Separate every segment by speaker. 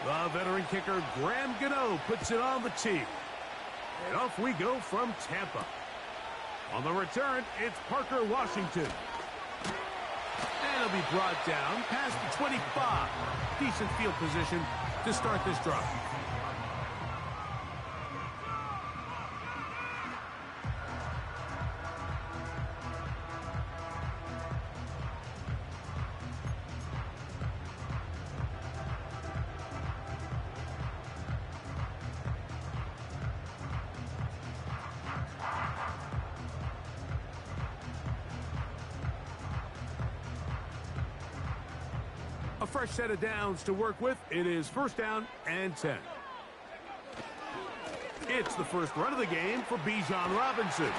Speaker 1: The veteran kicker, Graham Gano, puts it on the tee. And off we go from Tampa. On the return, it's Parker Washington. And it'll be brought down past the 25. Decent field position to start this drive. A fresh set of downs to work with. It is first down and 10. It's the first run of the game for Bijan Robinson.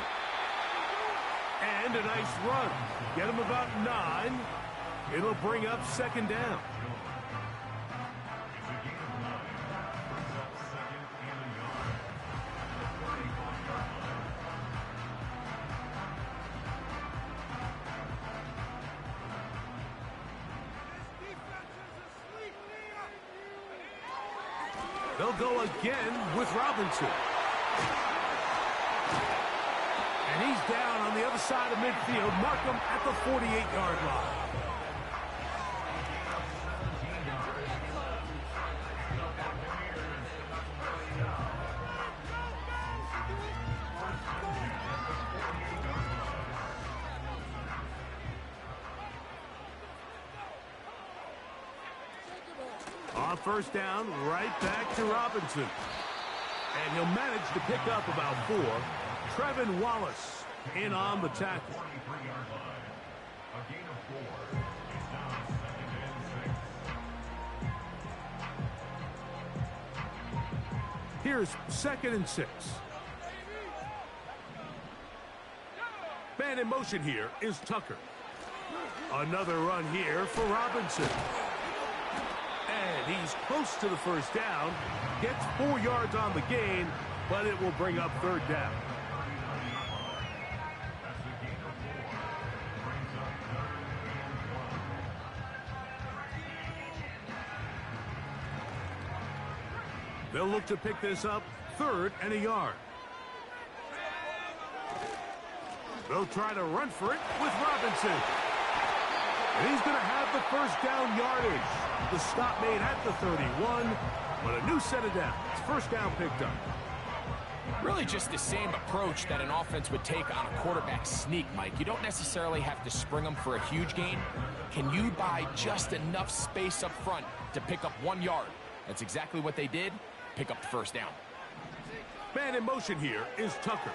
Speaker 1: And a nice run. Get him about 9. It'll bring up second down. They'll go again with Robinson. And he's down on the other side of midfield. Mark him at the 48-yard line. On first down, right back to Robinson. And he'll manage to pick up about 4. Trevin Wallace in on the tackle. Here's 2nd and 6. Man in motion here is Tucker. Another run here for Robinson. And he's close to the first down. Gets 4 yards on the gain, but it will bring up third down. They'll look to pick this up 3rd and a yard. They'll try to run for it with Robinson. And he's going to have the first down yardage. The stop made at the 31, but a new set of downs. First down picked up.
Speaker 2: Really just the same approach that an offense would take on a quarterback sneak, Mike. You don't necessarily have to spring them for a huge gain. Can you buy just enough space up front to pick up 1 yard? That's exactly what they did. Pick up the first down.
Speaker 1: Man in motion here is Tucker.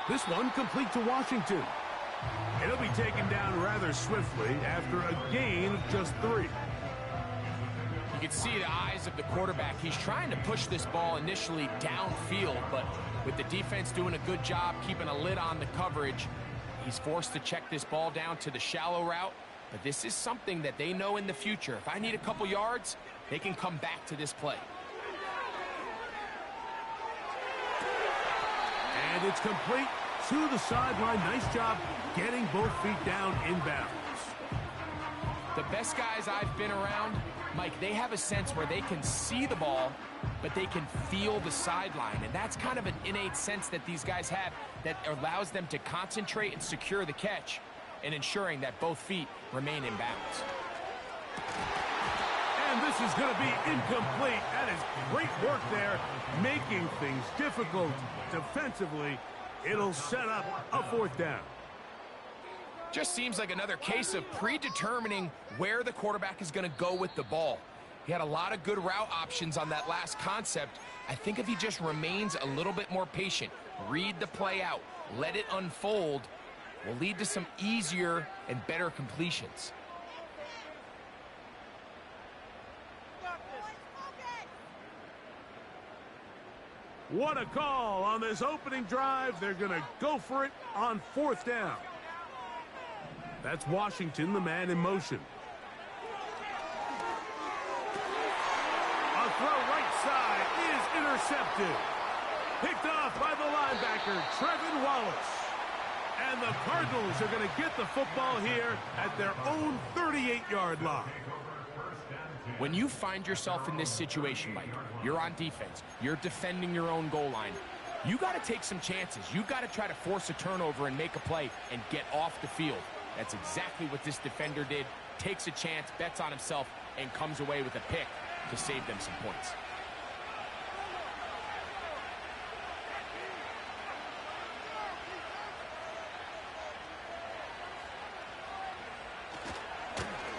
Speaker 1: This one complete to Washington. It'll be taken down rather swiftly after a gain of just 3.
Speaker 2: You can see the eyes of the quarterback. He's trying to push this ball initially downfield, but with the defense doing a good job keeping a lid on the coverage, he's forced to check this ball down to the shallow route. But this is something that they know in the future. If I need a couple yards, they can come back to this play.
Speaker 1: And it's complete to the sideline. Nice job getting both feet down inbounds.
Speaker 2: The best guys I've been around, Mike, they have a sense where they can see the ball, but they can feel the sideline. And that's kind of an innate sense that these guys have that allows them to concentrate and secure the catch and ensuring that both feet remain in bounds.
Speaker 1: And this is going to be incomplete. That is great work there, making things difficult defensively. It'll set up a 4th down.
Speaker 2: Just seems like another case of predetermining where the quarterback is going to go with the ball. He had a lot of good route options on that last concept. I think if he just remains a little bit more patient, read the play out, let it unfold, will lead to some easier and better completions.
Speaker 1: What a call on this opening drive. They're going to go for it on 4th down. That's Washington, the man in motion. A throw right side is intercepted. Picked off by the linebacker, Trevin Wallace. And the Cardinals are going to get the football here at their own 38-yard line.
Speaker 2: When you find yourself in this situation, Mike, you're on defense, you're defending your own goal line, you got to take some chances. You got to try to force a turnover and make a play and get off the field. That's exactly what this defender did. Takes a chance, bets on himself, and comes away with a pick to save them some points.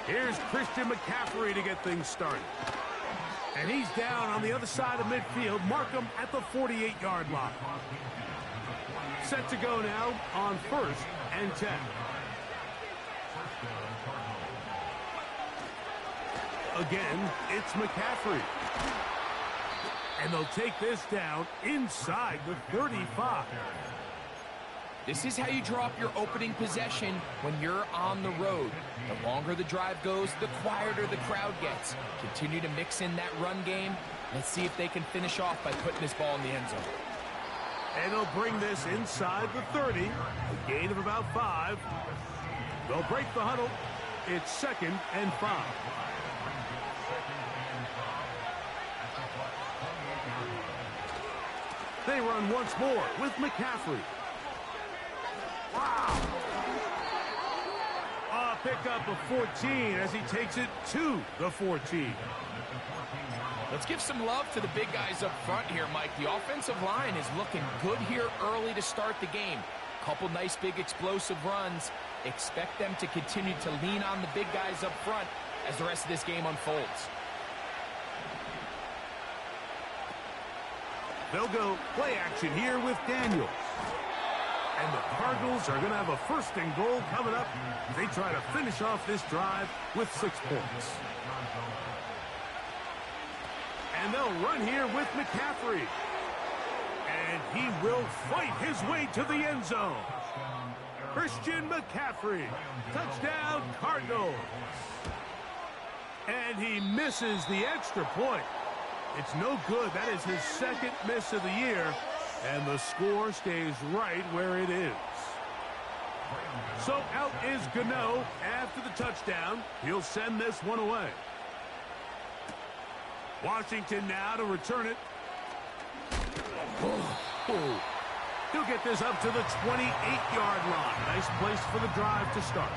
Speaker 1: Here's Christian McCaffrey to get things started. And he's down on the other side of midfield. Mark him at the 48-yard line. Set to go now on 1st and 10. Again, it's McCaffrey. And they'll take this down inside the 35.
Speaker 2: This is how you draw up your opening possession when you're on the road. The longer the drive goes, the quieter the crowd gets. Continue to mix in that run game. Let's see if they can finish off by putting this ball in the end zone.
Speaker 1: And they'll bring this inside the 30. A gain of about 5. They'll break the huddle. It's 2nd and 5. They run once more with McCaffrey. Wow. A pickup of 14 as he takes it to the 14.
Speaker 2: Let's give some love to the big guys up front here, Mike. The offensive line is looking good here early to start the game. Couple nice big explosive runs. Expect them to continue to lean on the big guys up front as the rest of this game unfolds.
Speaker 1: They'll go play action here with Daniels. And the Cardinals are going to have a 1st and goal coming up. They try to finish off this drive with 6 points. And they'll run here with McCaffrey. And he will fight his way to the end zone. Christian McCaffrey. Touchdown, Cardinals. And he misses the extra point. It's no good. That is his 2nd miss of the year. And the score stays right where it is. So out is Gano after the touchdown. He'll send this one away. Washington now to return it. Oh. He'll get this up to the 28-yard line. Nice place for the drive to start.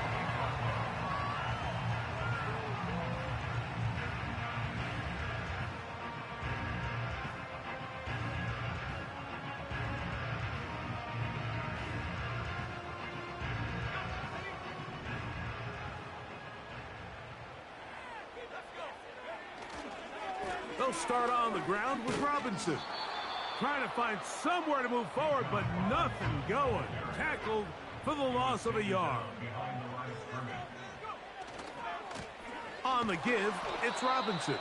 Speaker 1: They'll start on the ground with Robinson. Trying to find somewhere to move forward, but nothing going. Tackled for the loss of a yard. On the give, it's Robinson.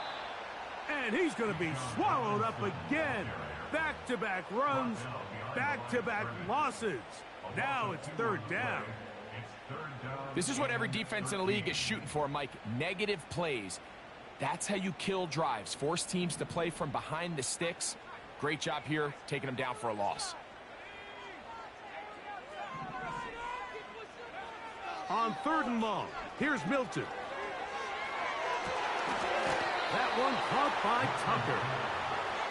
Speaker 1: And he's going to be swallowed up again. Back-to-back runs, back-to-back losses. Now it's 3rd down.
Speaker 2: This is what every defense in the league is shooting for, Mike. Negative plays. That's how you kill drives. Force teams to play from behind the sticks. Great job here, taking them down for a loss.
Speaker 1: On 3rd and long, here's Milton. That one caught by Tucker.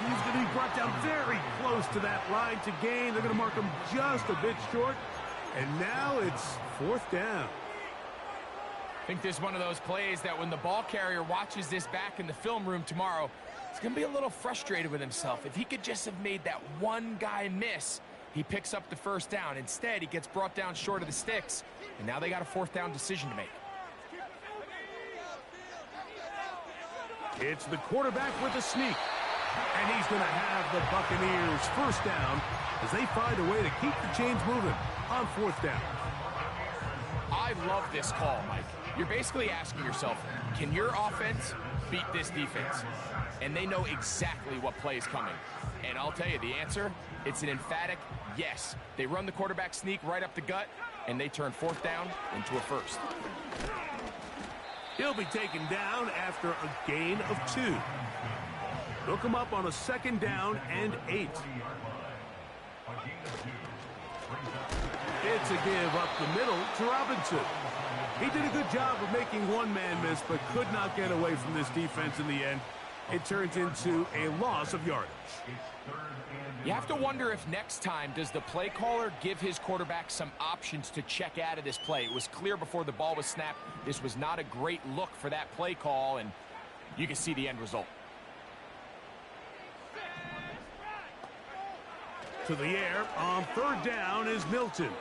Speaker 1: He's going to be brought down very close to that line to gain. They're going to mark him just a bit short. And now it's 4th down.
Speaker 2: I think this is one of those plays that when the ball carrier watches this back in the film room tomorrow, he's going to be a little frustrated with himself. If he could just have made that one guy miss, he picks up the 1st down. Instead, he gets brought down short of the sticks, and now they got a 4th down decision to make.
Speaker 1: It's the quarterback with a sneak. And he's going to have the Buccaneers 1st down as they find a way to keep the chains moving on 4th down.
Speaker 2: I love this call, Mike. You're basically asking yourself, can your offense beat this defense? And they know exactly what play is coming. And I'll tell you the answer, it's an emphatic yes. They run the quarterback sneak right up the gut, and they turn 4th down into a 1st.
Speaker 1: He'll be taken down after a gain of 2. They'll come up on a 2nd down and 8. It's a give up the middle to Robinson. He did a good job of making one man miss, but could not get away from this defense in the end. It turns into a loss of yardage.
Speaker 2: You have to wonder if next time, does the play caller give his quarterback some options to check out of this play? It was clear before the ball was snapped. This was not a great look for that play call, and you can see the end result.
Speaker 1: To the air on third down is Milton.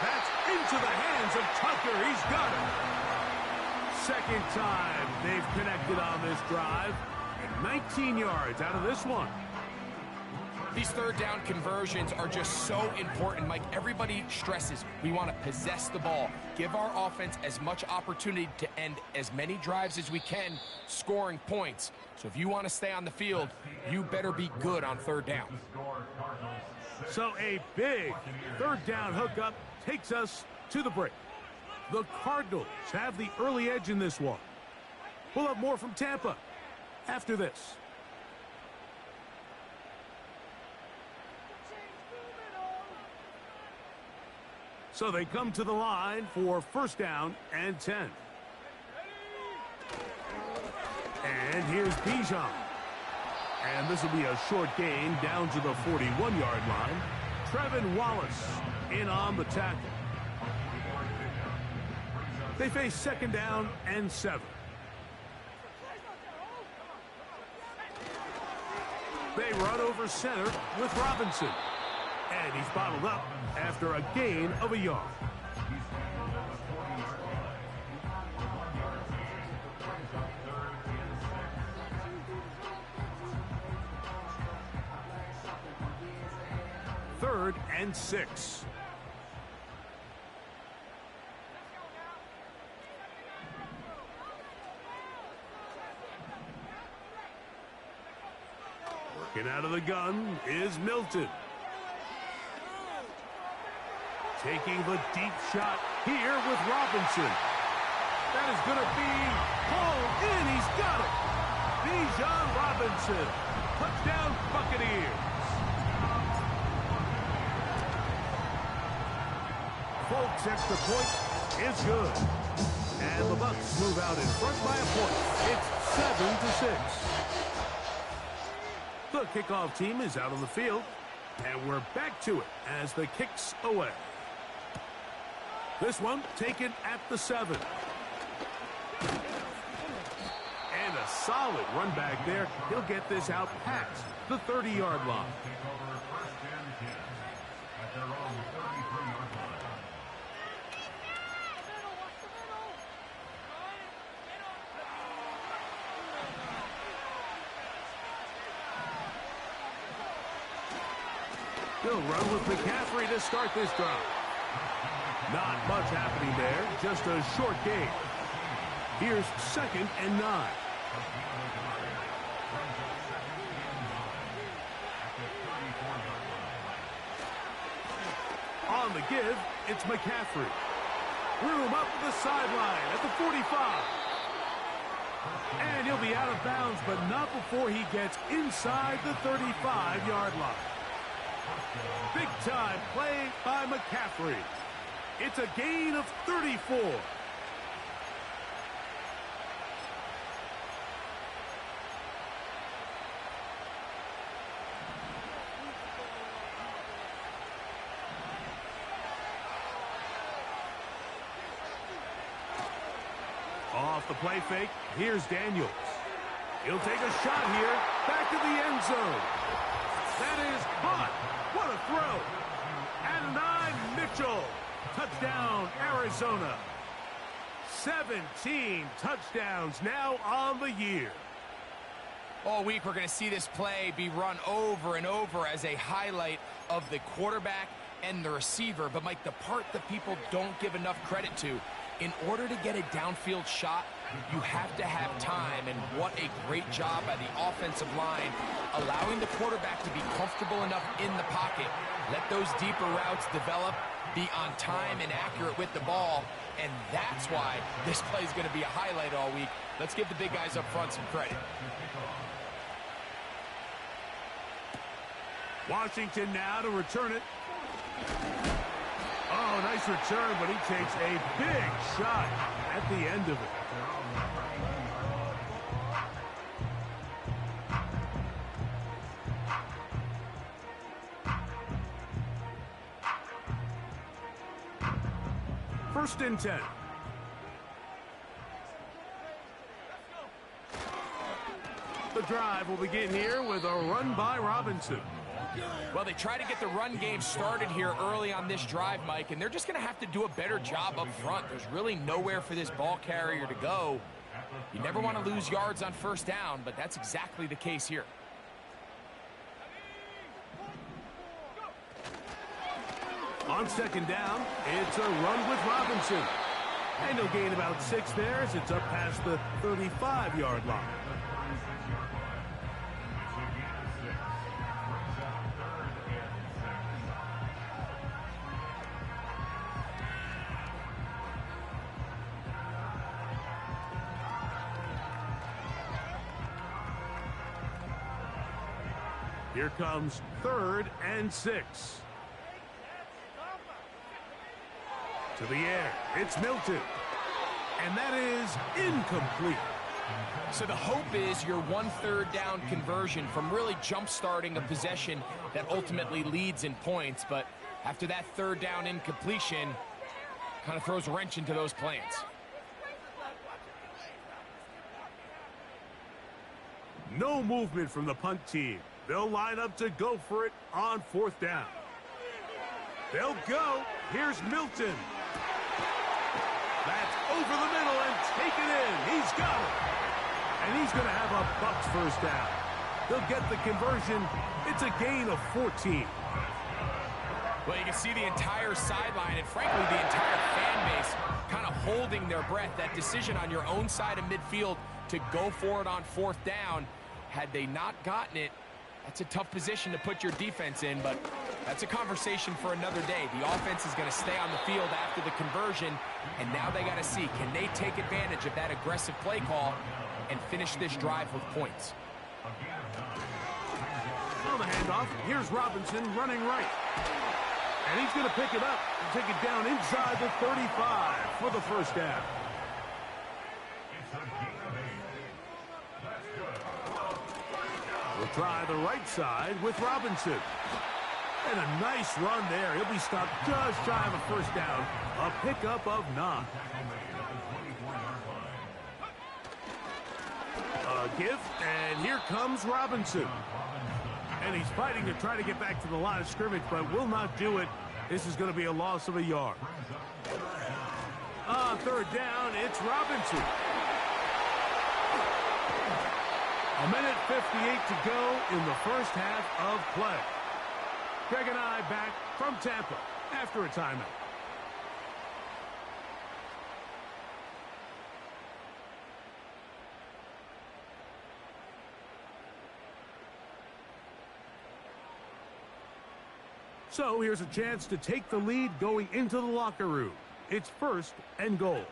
Speaker 1: That's into the hands of Tucker. He's got it. Second time they've connected on this drive. And 19 yards out of this one.
Speaker 2: These third down conversions are just so important, Mike. Everybody stresses we want to possess the ball, give our offense as much opportunity to end as many drives as we can, scoring points. So if you want to stay on the field, you better be good on third down.
Speaker 1: So a big third down hookup takes us to the break. The Cardinals have the early edge in this one. We'll have more from Tampa after this. So they come to the line for first down and 10. And here's Bijan. And this will be a short gain down to the 41-yard line. Trevin Wallace in on the tackle. They face second down and 7. They run over center with Robinson. And he's bottled up after a gain of a yard. Third and 6. Working out of the gun is Milton. Taking the deep shot here with Robinson. That is going to be pulled in. He's got it. Bijan Robinson. Touchdown Buccaneers. Folks, extra point is good. And the Bucs move out in front by a point. It's 7-6. The kickoff team is out on the field. And we're back to it as the kick's away. This one taken at the 7. And a solid run back there. He'll get this out past the 30-yard line. He'll run with McCaffrey to start this drive. Not much happening there, just a short gain. Here's second and 9. On the give, it's McCaffrey. Room up the sideline at the 45. And he'll be out of bounds, but not before he gets inside the 35-yard line. Big time play by McCaffrey. It's a gain of 34. Off the play fake, here's Daniels. He'll take a shot here, back to the end zone. That is hot. What a throw. And 9, Mitchell. Touchdown, Arizona. 17 touchdowns now on the year.
Speaker 2: All week, we're going to see this play be run over and over as a highlight of the quarterback and the receiver. But, Mike, the part that people don't give enough credit to, in order to get a downfield shot, you have to have time. And what a great job by the offensive line, allowing the quarterback to be comfortable enough in the pocket. Let those deeper routes develop, be on time and accurate with the ball, and that's why this play is going to be a highlight all week. Let's give the big guys up front some credit.
Speaker 1: Washington now to return it. Oh, nice return, but he takes a big shot at the end of it. First and 10. The drive will begin here with a run by Robinson.
Speaker 2: Well, they try to get the run game started here early on this drive, Mike, and they're just going to have to do a better job up front. There's really nowhere for this ball carrier to go. You never want to lose yards on first down, but that's exactly the case here.
Speaker 1: On second down, it's a run with Robinson. And he'll gain about 6 there as it's up past the 35-yard line. Here comes 3rd and 6. To the air, it's Milton. And that is incomplete.
Speaker 2: So the hope is your 1/3 down conversion from really jump-starting a possession that ultimately leads in points. But after that 3rd down incompletion, kind of throws a wrench into those plans.
Speaker 1: No movement from the punt team. They'll line up to go for it on 4th down. They'll go. Here's Milton. That's over the middle and taken in. He's got it. And he's going to have a Bucs first down. They'll get the conversion. It's a gain of 14.
Speaker 2: Well, you can see the entire sideline and, frankly, the entire fan base kind of holding their breath. That decision on your own side of midfield to go for it on 4th down, had they not gotten it, that's a tough position to put your defense in, but that's a conversation for another day. The offense is going to stay on the field after the conversion, and now they got to see, can they take advantage of that aggressive play call and finish this drive with points?
Speaker 1: On the handoff, here's Robinson running right. And he's going to pick it up and take it down inside the 35 for the first down. We'll try the right side with Robinson. And a nice run there. He'll be stopped just shy of a first down. A pickup of 9. A give, and here comes Robinson. And he's fighting to try to get back to the line of scrimmage, but will not do it. This is going to be a loss of a yard. On 3rd down, it's Robinson. A minute 58 to go in the first half of play. Greg and I back from Tampa after a timeout. So here's a chance to take the lead going into the locker room. It's 1st and goal.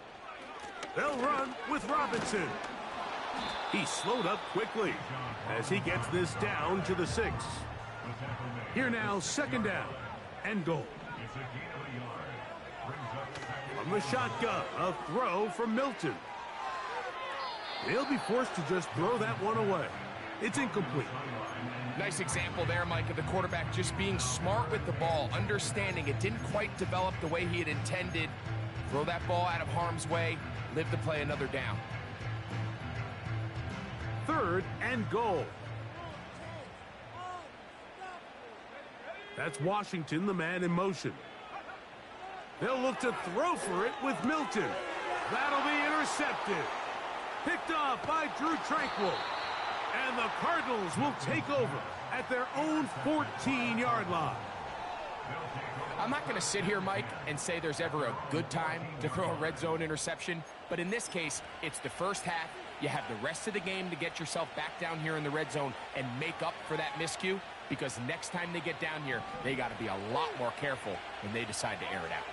Speaker 1: They'll run with Robinson. He slowed up quickly as he gets this down to the 6. Here now, 2nd down and goal. From the shotgun, a throw from Milton. They'll be forced to just throw that one away. It's incomplete.
Speaker 2: Nice example there, Mike, of the quarterback just being smart with the ball, understanding it didn't quite develop the way he had intended. Throw that ball out of harm's way, live to play another down.
Speaker 1: 3rd and goal. That's Washington, the man in motion. They'll look to throw for it with Milton. That'll be intercepted. Picked off by Drew Tranquill. And the Cardinals will take over at their own 14-yard line.
Speaker 2: I'm not going to sit here, Mike, and say there's ever a good time to throw a red zone interception. But in this case, it's the first half. You have the rest of the game to get yourself back down here in the red zone and make up for that miscue, because next time they get down here, they got to be a lot more careful when they decide to air it out.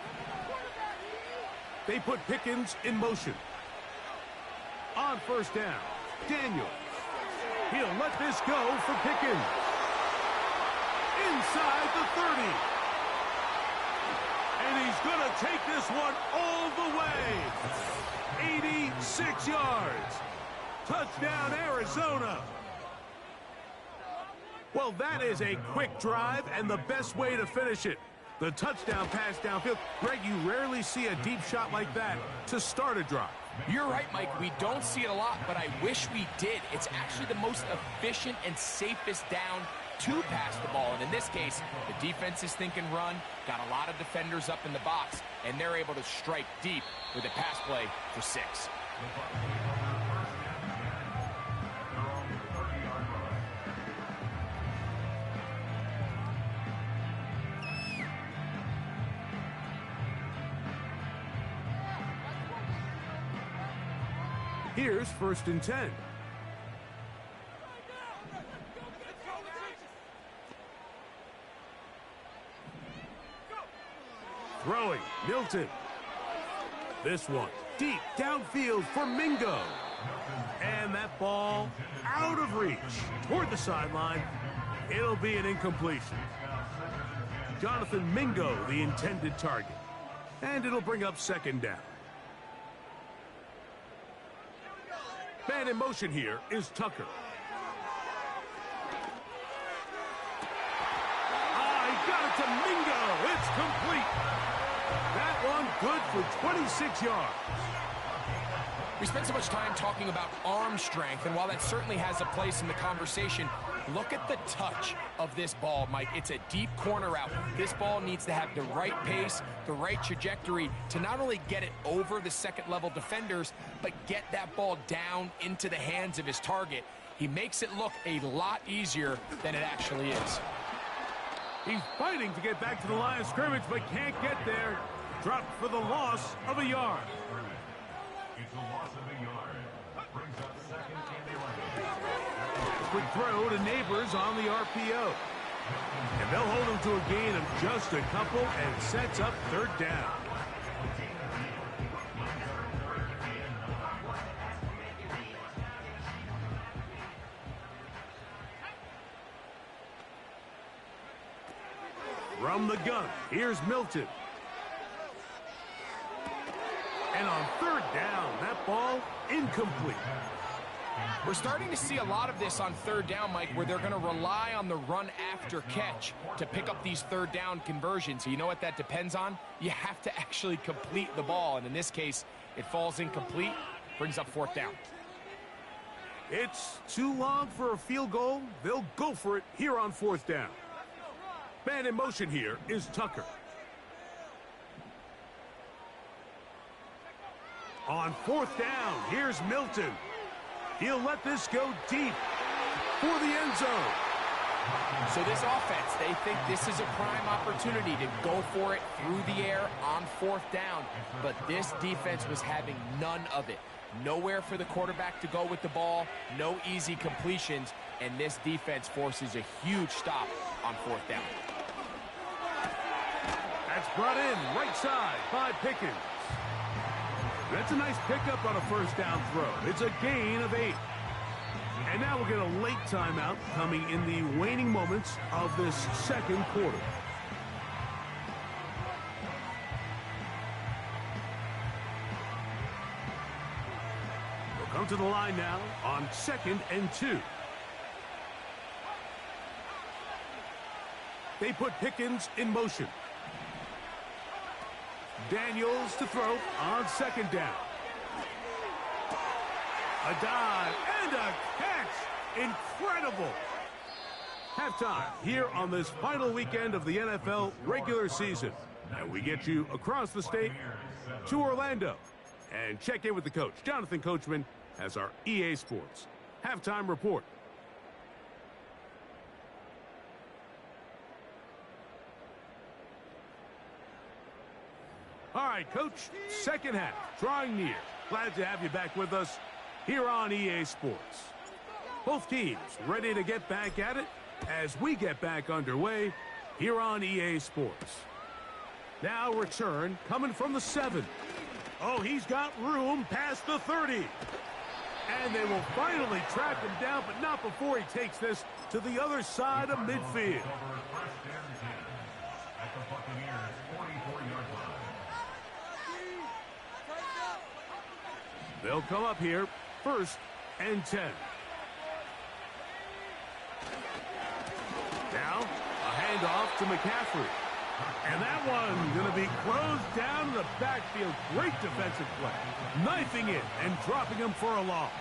Speaker 1: They put Pickens in motion. On 1st down, Daniel. He'll let this go for Pickens. Inside the 30. And he's going to take this one all the way. 86 yards. Touchdown, Arizona. Well, that is a quick drive and the best way to finish it. The touchdown pass downfield. Greg, you rarely see a deep shot like that to start a drive.
Speaker 2: You're right, Mike. We don't see it a lot, but I wish we did. It's actually the most efficient and safest down to pass the ball. And in this case, the defense is thinking run, got a lot of defenders up in the box, and they're able to strike deep with a pass play for 6.
Speaker 1: Here's 1st and 10. Throwing, Milton. This one, deep downfield for Mingo. And that ball out of reach toward the sideline. It'll be an incompletion. Jonathan Mingo, the intended target. And it'll bring up 2nd down. Man in motion here is Tucker. He got it to Mingo. It's complete. That one good for 26 yards.
Speaker 2: We spent so much time talking about arm strength, and while that certainly has a place in the conversation, look at the touch of this ball, Mike. It's a deep corner route. This ball needs to have the right pace, the right trajectory to not only get it over the second-level defenders, but get that ball down into the hands of his target. He makes it look a lot easier than it actually is.
Speaker 1: He's fighting to get back to the line of scrimmage, but can't get there. Dropped for the loss of a yard.
Speaker 3: It's a loss of a yard. Brings up 2nd and 11.
Speaker 1: Quick throw to Neighbors on the RPO. And they'll hold him to a gain of just a couple and sets up 3rd down. From the gun, here's Milton. And on 3rd down, that ball incomplete.
Speaker 2: We're starting to see a lot of this on 3rd down, Mike, where they're going to rely on the run after catch to pick up these 3rd down conversions. So you know what that depends on? You have to actually complete the ball. And in this case, it falls incomplete, brings up 4th down.
Speaker 1: It's too long for a field goal. They'll go for it here on 4th down. Man in motion here is Tucker. On 4th down, here's Milton. He'll let this go deep for the end zone.
Speaker 2: So this offense, they think this is a prime opportunity to go for it through the air on 4th down. But this defense was having none of it. Nowhere for the quarterback to go with the ball, no easy completions, and this defense forces a huge stop on 4th down.
Speaker 1: That's brought in right side by Pickens. That's a nice pickup on a 1st down throw. It's a gain of 8. And now we'll get a late timeout coming in the waning moments of this 2nd quarter. We'll come to the line now on 2nd and 2. They put Pickens in motion. Daniels to throw on 2nd down. A dive and a catch. Incredible. Halftime here on this final weekend of the NFL regular season. And we get you across the state to Orlando. And check in with the coach. Jonathan Coachman has our EA Sports halftime report. All right, Coach, 2nd half, drawing near. Glad to have you back with us here on EA Sports. Both teams ready to get back at it as we get back underway here on EA Sports. Now return coming from the 7. Oh, he's got room past the 30. And they will finally track him down, but not before he takes this to the other side of midfield.
Speaker 3: At the Buccaneers' 44-yard line.
Speaker 1: They'll come up here, 1st and 10. Now, a handoff to McCaffrey. And that one going to be closed down in the backfield. Great defensive play. Knifing it and dropping him for a loss.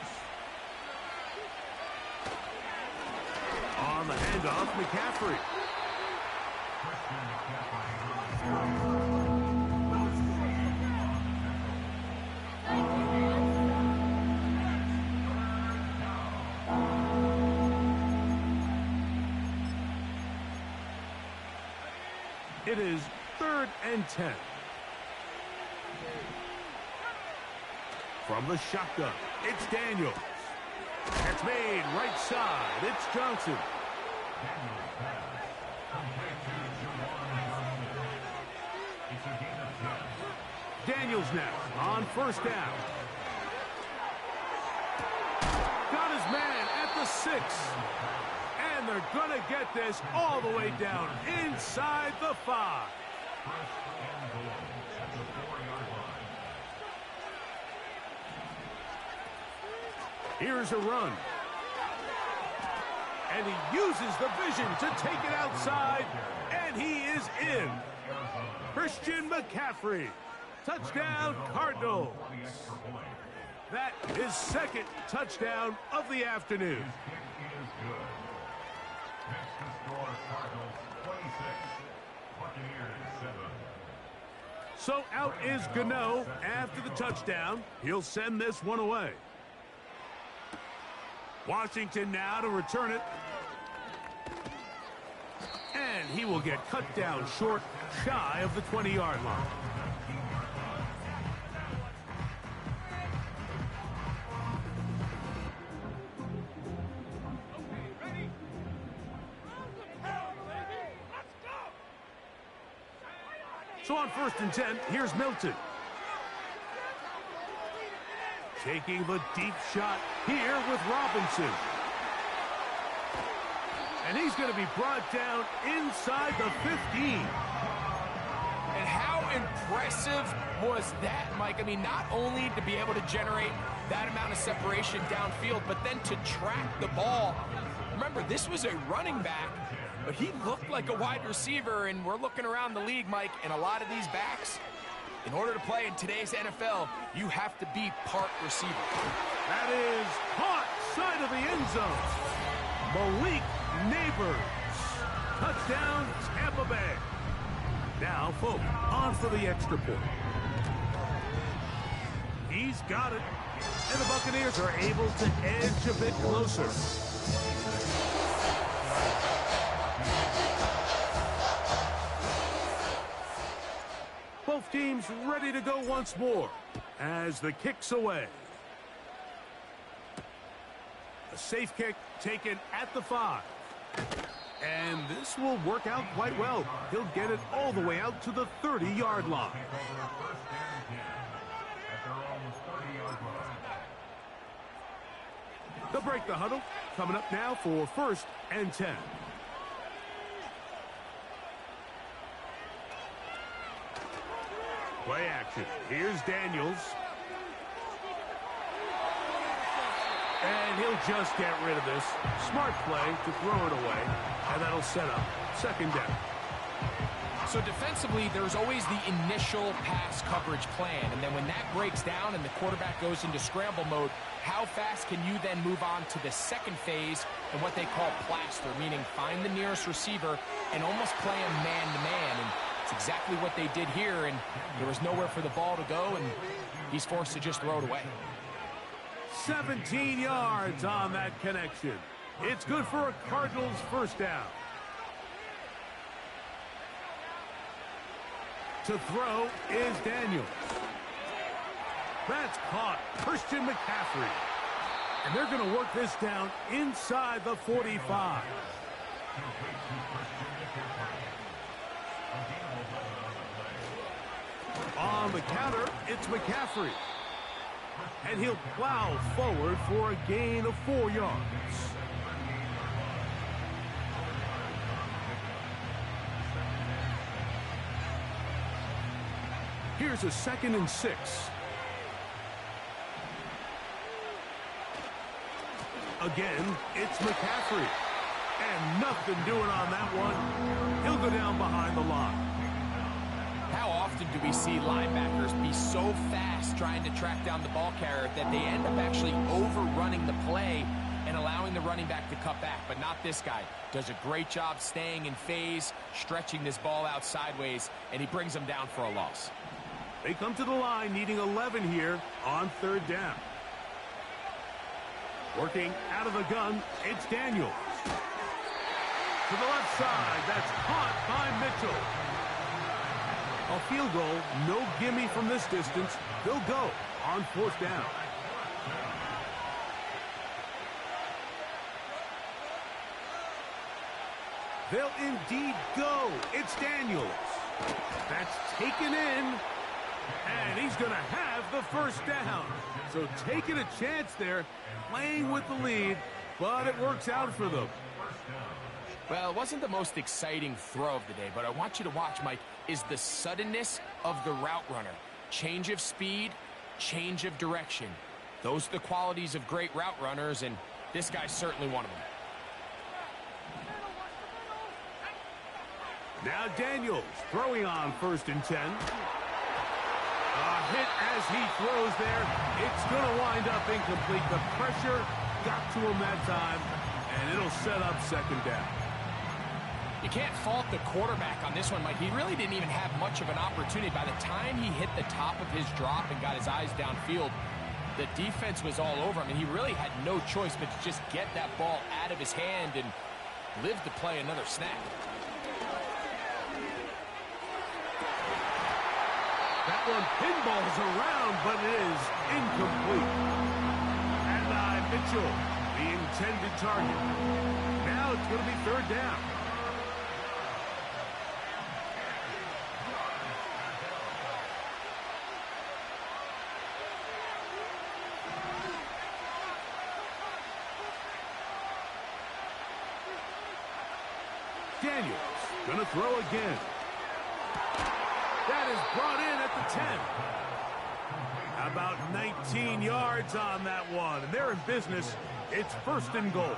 Speaker 1: On the handoff, McCaffrey. It is 3rd and 10. From the shotgun, it's Daniels. It's made right side. It's Johnson. Daniels now on 1st down. Got his man at the 6. And they're going to get this all the way down inside the 5. Here's a run. And he uses the vision to take it outside. And he is in. Christian McCaffrey. Touchdown, Cardinals. That is 2nd touchdown of the afternoon. So out is Gano after the touchdown. He'll send this one away. Washington now to return it. And he will get cut down short, shy of the 20-yard line. So on 1st and 10, here's Milton. Taking the deep shot here with Robinson. And he's going to be brought down inside the 15.
Speaker 2: And how impressive was that, Mike? I mean, not only to be able to generate that amount of separation downfield, but then to track the ball. Remember, this was a running back, but he looked like a wide receiver, and we're looking around the league, Mike, and a lot of these backs, in order to play in today's NFL, you have to be part receiver.
Speaker 1: That is caught side of the end zone. Malik Neighbors. Touchdown, Tampa Bay. Now, Folk on for the extra point. He's got it. And the Buccaneers are able to edge a bit closer. Both teams ready to go once more as the kick's away. A safe kick taken at the 5. And this will work out quite well. He'll get it all the way out to the 30-yard line. They'll break the huddle. Coming up now for 1st and 10. Play action. Here's Daniels. And he'll just get rid of this. Smart play to throw it away. And that'll set up 2nd down.
Speaker 2: So defensively, there's always the initial pass coverage plan. And then when that breaks down and the quarterback goes into scramble mode, how fast can you then move on to the 2nd phase and what they call plaster, meaning find the nearest receiver and almost play him man-to-man. And it's exactly what they did here, and there was nowhere for the ball to go, and he's forced to just throw it away.
Speaker 1: 17 yards on that connection. It's good for a Cardinals 1st down. To throw is Daniels. That's caught. Christian McCaffrey. And they're going to work this down inside the 45. On the counter, it's McCaffrey. And he'll plow forward for a gain of 4 yards. Here's a 2nd and 6. Again, it's McCaffrey. And nothing doing on that one. He'll go down behind the line.
Speaker 2: How often do we see linebackers be so fast trying to track down the ball carrier that they end up actually overrunning the play and allowing the running back to cut back? But not this guy. Does a great job staying in phase, stretching this ball out sideways, and he brings them down for a loss.
Speaker 1: They come to the line needing 11 here on 3rd down. Working out of the gun, it's Daniels. To the left side, that's caught by Mitchell. A field goal, no gimme from this distance. They'll go on 4th down. They'll indeed go. It's Daniels. That's taken in. And he's going to have the 1st down. So taking a chance there, playing with the lead, but it works out for them.
Speaker 2: Well, it wasn't the most exciting throw of the day, but I want you to watch, Mike, is the suddenness of the route runner. Change of speed, change of direction. Those are the qualities of great route runners, and this guy's certainly one of them.
Speaker 1: Now Daniels throwing on 1st and 10. A hit as he throws there. It's going to wind up incomplete. The pressure got to him that time, and it'll set up 2nd down.
Speaker 2: You can't fault the quarterback on this one, Mike. He really didn't even have much of an opportunity. By the time he hit the top of his drop and got his eyes downfield, the defense was all over him, and he really had no choice but to just get that ball out of his hand and live to play another snap.
Speaker 1: That one pinballs around, but it is incomplete. And Mitchell, the intended target. Now it's going to be 3rd down. Daniels going to throw again. That is brought in at the 10. About 19 yards on that one. And they're in business. It's 1st and goal.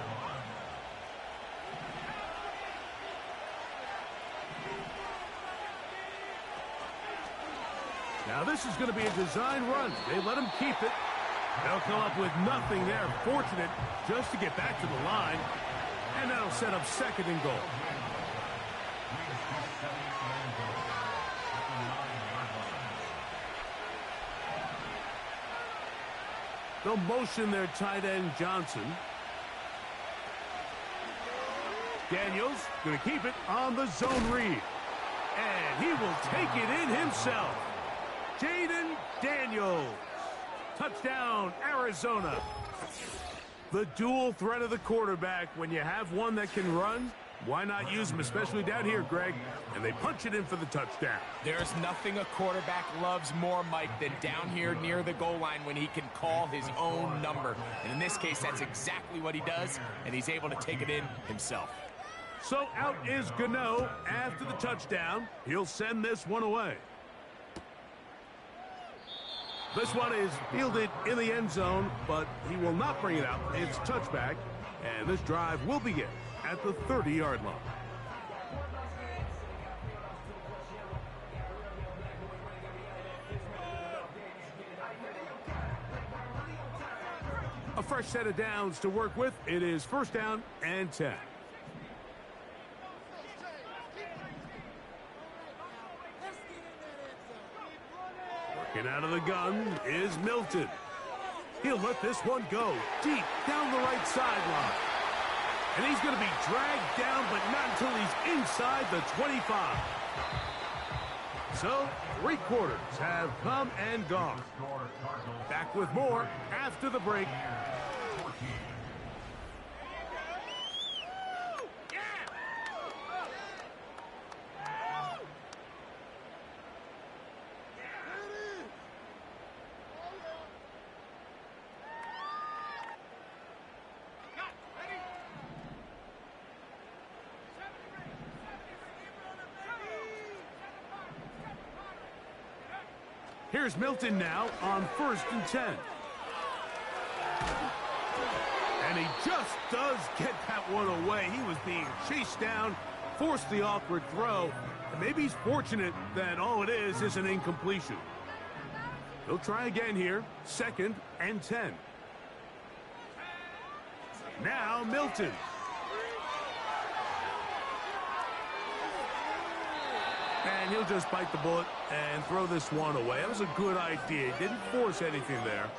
Speaker 1: Now this is going to be a design run. They let him keep it. They'll come up with nothing there. Fortunate just to get back to the line. And that'll set up 2nd and goal. They'll motion their tight end, Johnson. Daniels going to keep it on the zone read. And he will take it in himself. Jaden Daniels. Touchdown, Arizona. The dual threat of the quarterback. When you have one that can run, why not use him, especially down here, Greg? And they punch it in for the touchdown.
Speaker 2: There's nothing a quarterback loves more, Mike, than down here near the goal line when he can call his own number. And in this case, that's exactly what he does, and he's able to take it in himself.
Speaker 1: So out is Gano after the touchdown. He'll send this one away. This one is fielded in the end zone, but he will not bring it out. It's touchback, and this drive will begin at the 30-yard line. A fresh set of downs to work with. It is 1st down and 10. Working out of the gun is Milton. He'll let this one go deep down the right sideline. And he's going to be dragged down, but not until he's inside the 25. So, 3 quarters have come and gone. Back with more after the break. Here's Milton now on 1st and 10. And he just does get that one away. He was being chased down, forced the awkward throw. And maybe he's fortunate that all it is an incompletion. He'll try again here. 2nd and 10. Now Milton. And he'll just bite the bullet and throw this one away. That was a good idea. He didn't force anything there.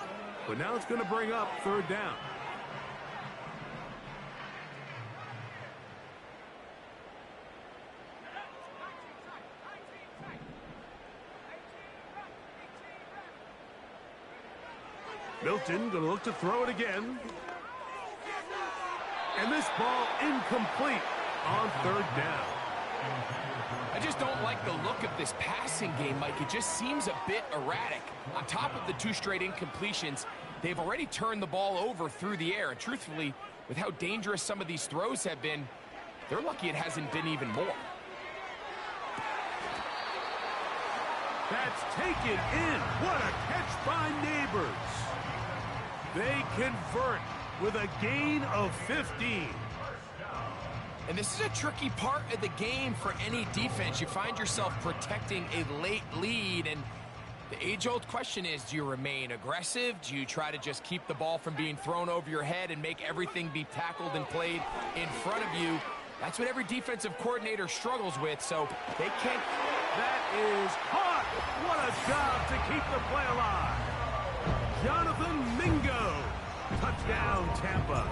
Speaker 1: But now it's going to bring up 3rd down. Milton going to look to throw it again. And this ball incomplete on 3rd down.
Speaker 2: I just don't like the look of this passing game, Mike. It just seems a bit erratic. On top of the 2 straight incompletions, they've already turned the ball over through the air. And truthfully, with how dangerous some of these throws have been, they're lucky it hasn't been even more.
Speaker 1: That's taken in. What a catch by Neighbors. They convert with a gain of 15.
Speaker 2: And this is a tricky part of the game for any defense. You find yourself protecting a late lead, and the age-old question is, do you remain aggressive? Do you try to just keep the ball from being thrown over your head and make everything be tackled and played in front of you? That's what every defensive coordinator struggles with, so they can't.
Speaker 1: That is caught. What a job to keep the play alive. Jonathan Mingo. Touchdown, Tampa.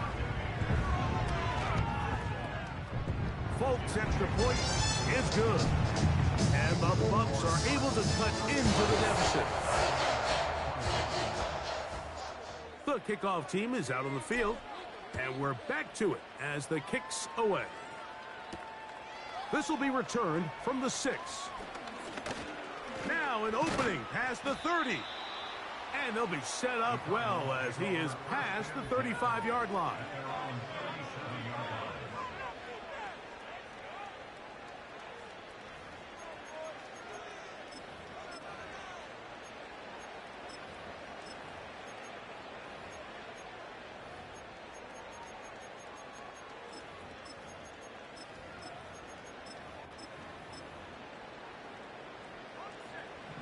Speaker 1: Folks' extra point is good. And the Bucs are able to cut into the deficit. The kickoff team is out on the field. And we're back to it as the kick's away. This will be returned from the 6. Now an opening past the 30. And they'll be set up well as he is past the 35-yard line.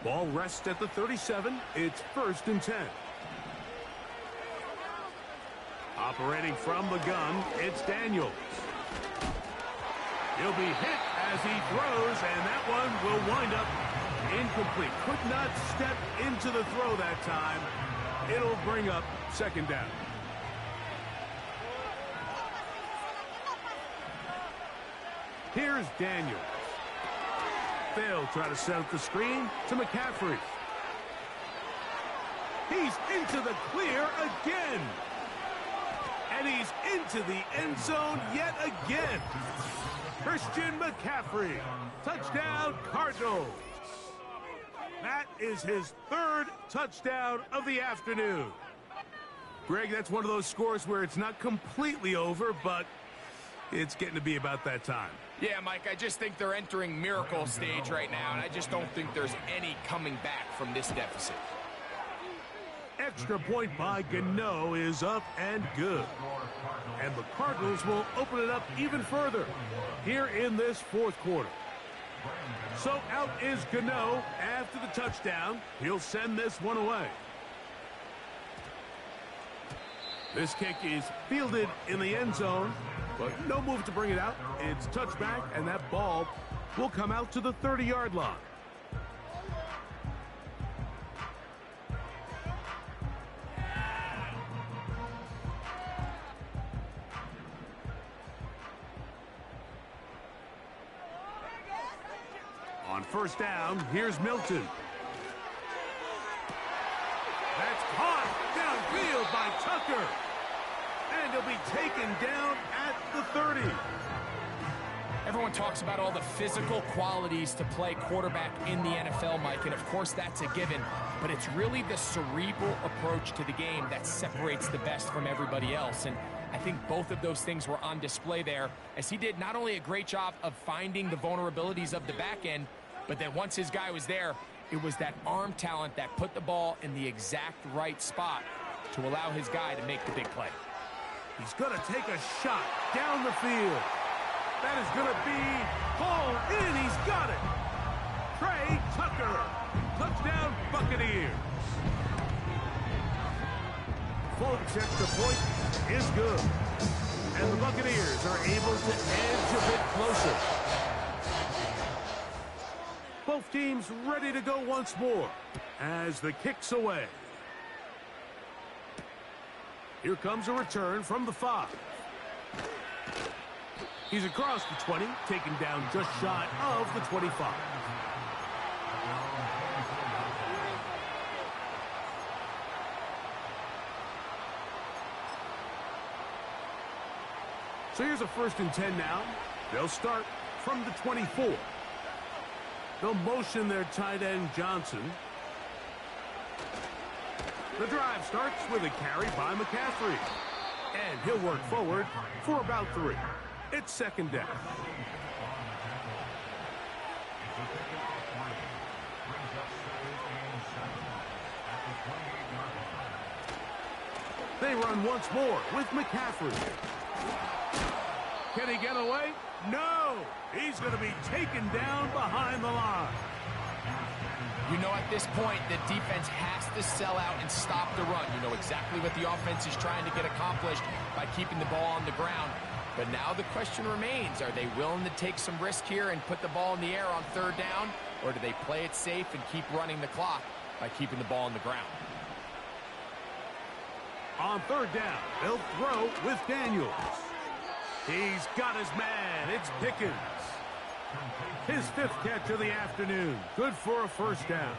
Speaker 1: Ball rests at the 37. It's 1st and 10. Operating from the gun, it's Daniels. He'll be hit as he throws, and that one will wind up incomplete. Could not step into the throw that time. It'll bring up 2nd down. Here's Daniels. They'll try to set up the screen to McCaffrey. He's into the clear again. And he's into the end zone yet again. Christian McCaffrey. Touchdown, Cardinals. That is his 3rd touchdown of the afternoon. Greg, that's one of those scores where it's not completely over, but it's getting to be about that time.
Speaker 2: Yeah, Mike, I just think they're entering miracle stage right now, and I just don't think there's any coming back from this deficit.
Speaker 1: Extra point by Gano is up and good. And the Cardinals will open it up even further here in this 4th quarter. So out is Gano after the touchdown. He'll send this one away. This kick is fielded in the end zone, but no move to bring it out. It's touchback, and that ball will come out to the 30-yard line. On 1st down, here's Milton. That's caught downfield by Tucker. And he'll be taken down at the 30.
Speaker 2: Everyone talks about all the physical qualities to play quarterback in the NFL, Mike, and of course that's a given, but it's really the cerebral approach to the game that separates the best from everybody else, and I think both of those things were on display there, as he did not only a great job of finding the vulnerabilities of the back end, but then once his guy was there, it was that arm talent that put the ball in the exact right spot to allow his guy to make the big play.
Speaker 1: He's going to take a shot down the field. That is going to be hauled in. He's got it. Trey Tucker. Touchdown, Buccaneers. Folks, extra point is good. And the Buccaneers are able to edge a bit closer. Both teams ready to go once more as the kick's away. Here comes a return from the 5. He's across the 20, taken down just shy of the 25. So here's a 1st and 10 now. They'll start from the 24. They'll motion their tight end Johnson. The drive starts with a carry by McCaffrey. And he'll work forward for about 3. It's 2nd down. They run once more with McCaffrey. Can he get away? No! He's going to be taken down behind the line.
Speaker 2: You know, at this point, the defense has to sell out and stop the run. You know exactly what the offense is trying to get accomplished by keeping the ball on the ground. But now the question remains, are they willing to take some risk here and put the ball in the air on 3rd down? Or do they play it safe and keep running the clock by keeping the ball on the ground?
Speaker 1: On 3rd down, they'll throw with Daniels. He's got his man. It's Pickens. His 5th catch of the afternoon. Good for a 1st down.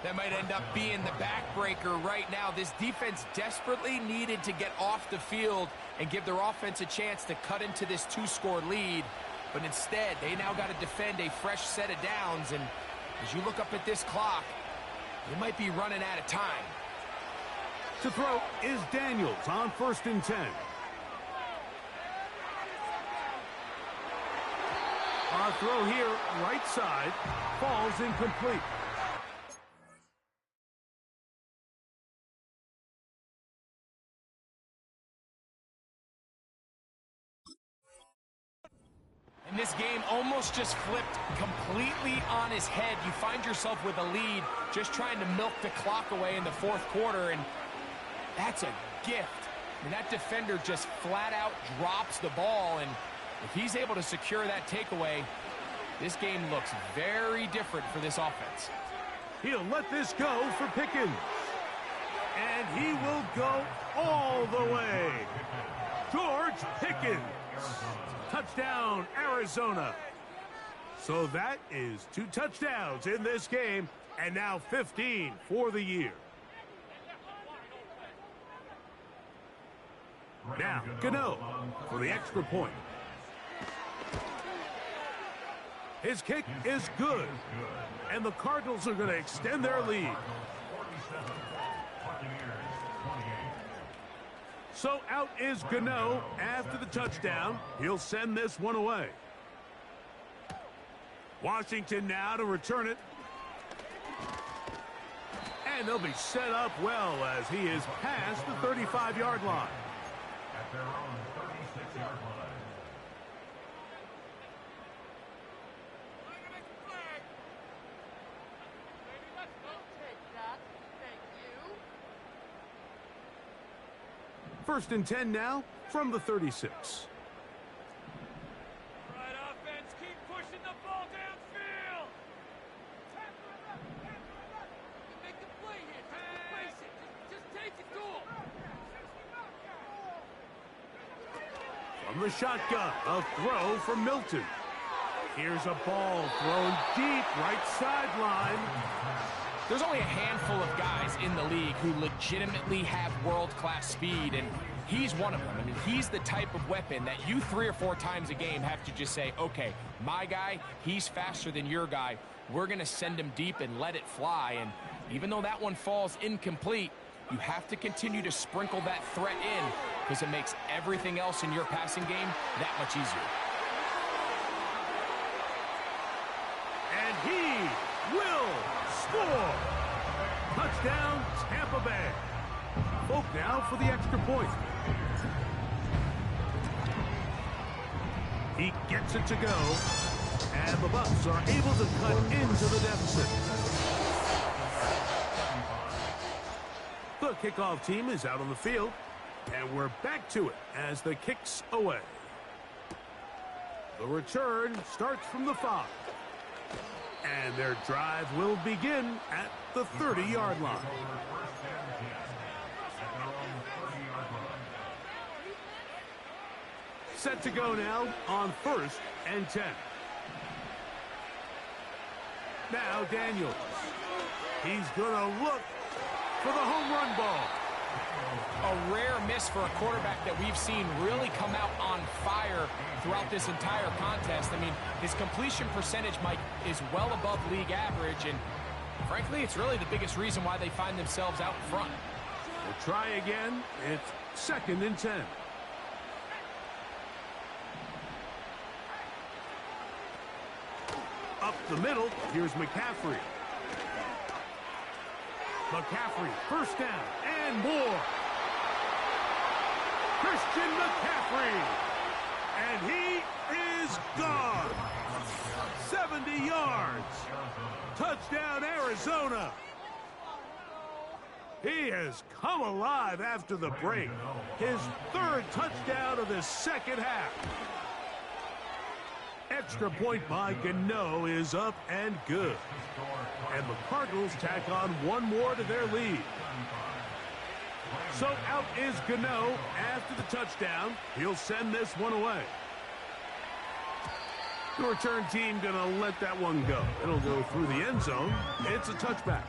Speaker 2: That might end up being the backbreaker right now. This defense desperately needed to get off the field and give their offense a chance to cut into this 2-score lead. But instead, they now got to defend a fresh set of downs. And as you look up at this clock, they might be running out of time.
Speaker 1: To throw is Daniels on 1st and 10. Our throw here, right side, falls incomplete.
Speaker 2: And this game almost just flipped completely on his head. You find yourself with a lead, just trying to milk the clock away in the 4th quarter, and that's a gift. I mean, that defender just flat out drops the ball, and if he's able to secure that takeaway, this game looks very different for this offense.
Speaker 1: He'll let this go for Pickens. And he will go all the way. George Pickens. Touchdown, Arizona. So that is 2 touchdowns in this game, and now 15 for the year. Now, Gano for the extra point. His kick is good, and the Cardinals are going to extend their lead. So out is Gano after the touchdown. He'll send this one away. Washington now to return it. And they'll be set up well as he is past the 35-yard line.
Speaker 3: At their own 36-yard line.
Speaker 1: First and 10 now from the 36.
Speaker 4: Right, offense, keep pushing the ball downfield. Make the play here. Just place it. Just take it to him.
Speaker 1: From the shotgun, a throw from Milton. Here's a ball thrown deep right sideline.
Speaker 2: There's only a handful of guys in the league who legitimately have world-class speed, and he's one of them. I mean, he's the type of weapon that you 3 or 4 times a game have to just say, okay, my guy, he's faster than your guy. We're going to send him deep and let it fly. And even though that one falls incomplete, you have to continue to sprinkle that threat in because it makes everything else in your passing game that much easier.
Speaker 1: And he will score. Touchdown, Tampa Bay. Hope now for the extra point. He gets it to go. And the Bucks are able to cut into the deficit. The kickoff team is out on the field. And we're back to it as the kick's away. The return starts from the 5. And their drive will begin at the 30-yard line. Set to go now on 1st and 10. Now Daniels. He's going to look for the home run ball.
Speaker 2: A rare miss for a quarterback that we've seen really come out on fire throughout this entire contest. I mean, his completion percentage, Mike, is well above league average, and frankly, it's really the biggest reason why they find themselves out in front.
Speaker 1: We'll try again. It's 2nd and 10. Up the middle, here's McCaffrey. McCaffrey, first down, and more. Christian McCaffrey. And he is gone. 70 yards. Touchdown, Arizona. He has come alive after the break. His 3rd touchdown of the second half. Extra point by Gano is up and good. And the Cardinals tack on one more to their lead. So out is Gano after the touchdown. He'll send this one away. The return team going to let that one go. It'll go through the end zone. It's a touchback.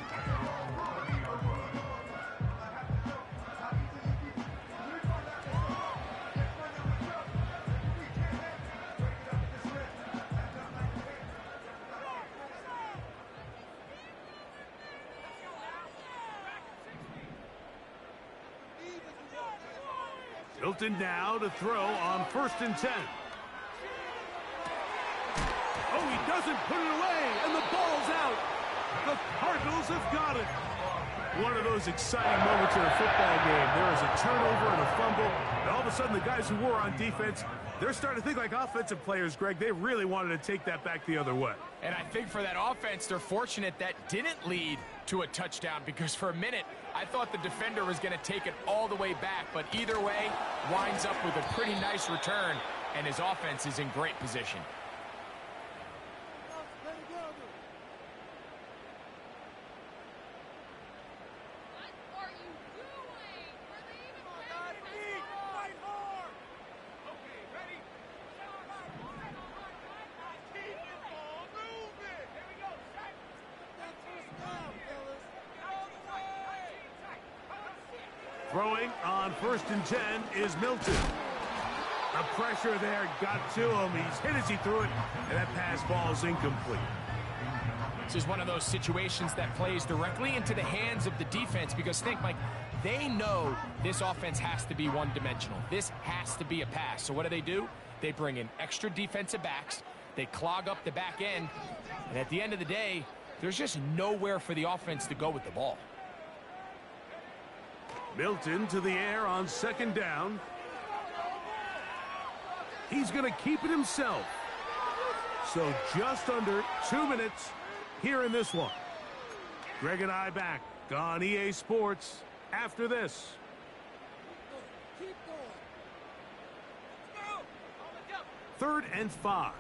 Speaker 1: Hilton now to throw on 1st and 10. Oh, he doesn't put it away, and the ball's out. The Cardinals have got it. One of those exciting moments in a football game. There is a turnover and a fumble, and all of a sudden the guys who were on defense, they're starting to think like offensive players, Greg. They really wanted to take that back the other way.
Speaker 2: And I think for that offense, they're fortunate that didn't lead to a touchdown, because for a minute, I thought the defender was going to take it all the way back. But either way, winds up with a pretty nice return, and his offense is in great position.
Speaker 1: Throwing on 1st and 10 is Milton. The pressure there got to him. He's hit as he threw it, and that pass falls incomplete.
Speaker 2: This is one of those situations that plays directly into the hands of the defense, because think, Mike, they know this offense has to be one-dimensional. This has to be a pass. So what do? They bring in extra defensive backs. They clog up the back end. And at the end of the day, there's just nowhere for the offense to go with the ball.
Speaker 1: Milton to the air on 2nd down. He's going to keep it himself. So just under 2 minutes here in this one. Greg and I back on EA Sports after this.
Speaker 4: Keep going.
Speaker 1: 3rd and 5.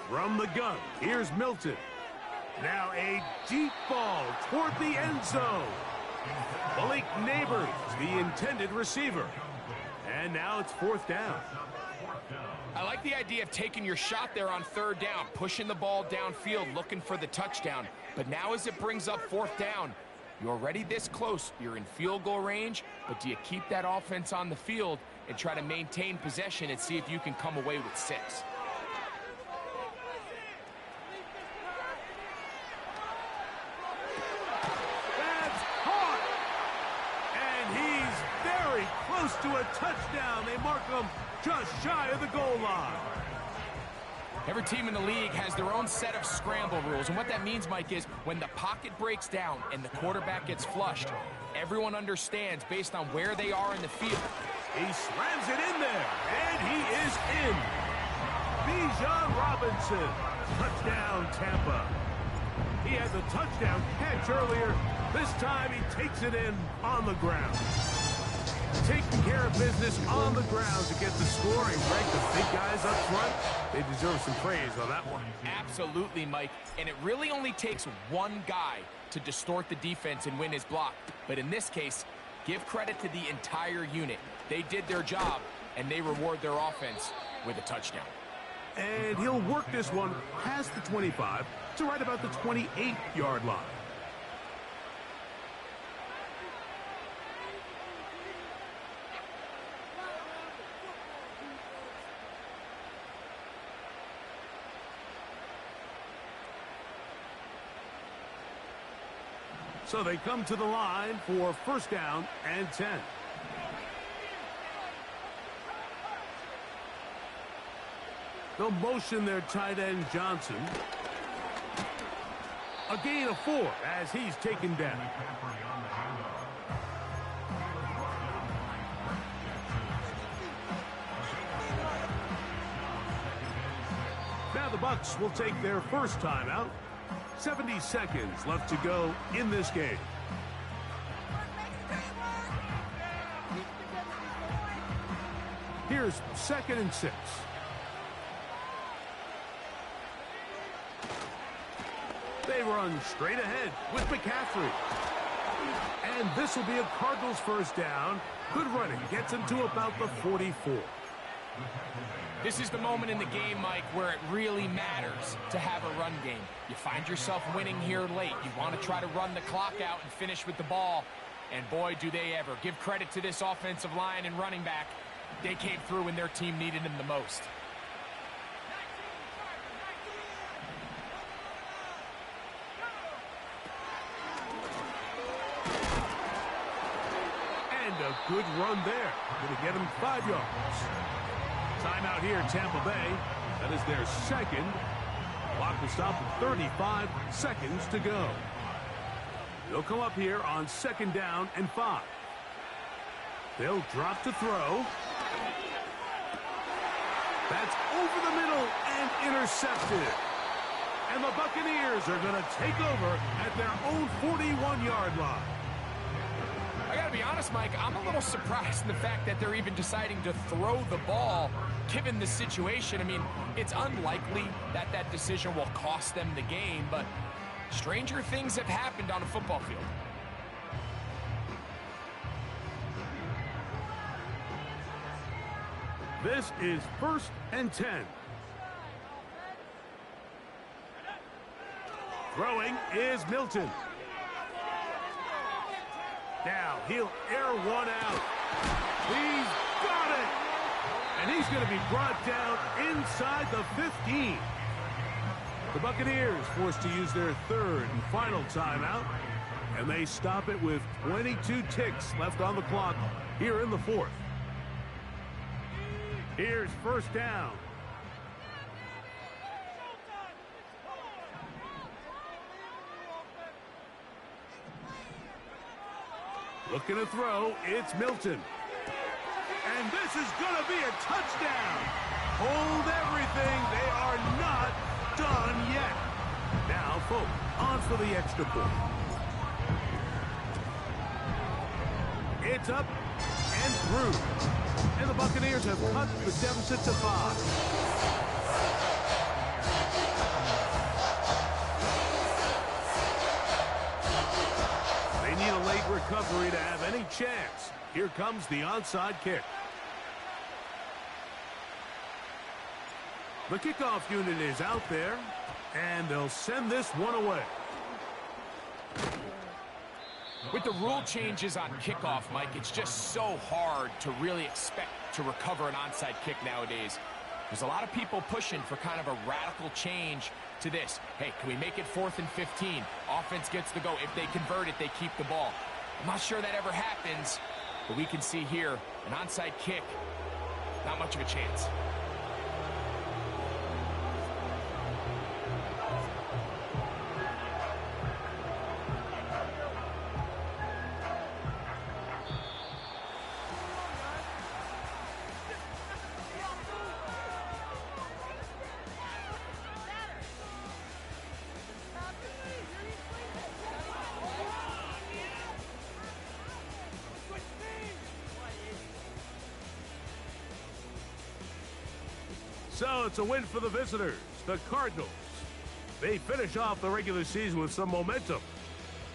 Speaker 1: From the gun, here's Milton. Now a deep ball toward the end zone. Malik Neighbors, the intended receiver. And now it's 4th down.
Speaker 2: I like the idea of taking your shot there on 3rd down, pushing the ball downfield, looking for the touchdown. But now as it brings up 4th down, you're already this close. You're in field goal range, but do you keep that offense on the field and try to maintain possession and see if you can come away with 6?
Speaker 1: close to a touchdown. They mark him just shy of the goal line.
Speaker 2: Every team in the league has their own set of scramble rules, and what that means, Mike, is when the pocket breaks down and the quarterback gets flushed, everyone understands based on where they are in the field.
Speaker 1: He slams it in there, and he is in. Bijan Robinson, touchdown Tampa. He had the touchdown catch earlier. This time he takes it in on the ground. Taking care of business on the ground to get the score and rank the big guys up front. They deserve some praise on that one.
Speaker 2: Absolutely, Mike. And it really only takes one guy to distort the defense and win his block. But in this case, give credit to the entire unit. They did their job, and they reward their offense with a touchdown.
Speaker 1: And he'll work this one past the 25 to right about the 28-yard line. So they come to the line for first down and 10. They'll motion their tight end Johnson. A gain of 4 as he's taken down. Now the Bucs will take their first timeout. 70 seconds left to go in this game. Here's 2nd and 6. They run straight ahead with McCaffrey. And this will be a Cardinals first down. Good running. Gets him to about the 44.
Speaker 2: This is the moment in the game, Mike, where it really matters to have a run game. You find yourself winning here late. You want to try to run the clock out and finish with the ball. And boy, do they ever. Give credit to this offensive line and running back. They came through when their team needed them the most.
Speaker 1: And a good run there. Going to get him 5 yards. Timeout here, Tampa Bay. That is their second. Clock will stop at 35 seconds to go. They'll come up here on 2nd down and 5. They'll drop to throw. That's over the middle and intercepted. And the Buccaneers are going to take over at their own 41-yard line.
Speaker 2: I gotta be honest, Mike, I'm a little surprised in the fact that they're even deciding to throw the ball given the situation. I mean, it's unlikely that that decision will cost them the game, but stranger things have happened on a football field.
Speaker 1: This is 1st and 10. Throwing is Milton. Now he'll air one out. He's got it. And he's going to be brought down inside the 15. The Buccaneers forced to use their 3rd and final timeout. And they stop it with 22 ticks left on the clock here in the 4th. Here's first down. Looking to throw, it's Milton. And this is going to be a touchdown. Hold everything. They are not done yet. Now, folks, on for the extra point. It's up and through. And the Buccaneers have cut the deficit to 5. Need a late recovery to have any chance. Here comes the onside kick. The kickoff unit is out there, and they'll send this one away.
Speaker 2: With the rule changes on kickoff, Mike, it's just so hard to really expect to recover an onside kick nowadays. There's a lot of people pushing for kind of a radical change to this. Hey, can we make it 4th and 15? Offense gets the go. If they convert it, they keep the ball. I'm not sure that ever happens, But we can see here, an onside kick, not much of a chance.
Speaker 1: So it's a win for the visitors, the Cardinals. They finish off the regular season with some momentum.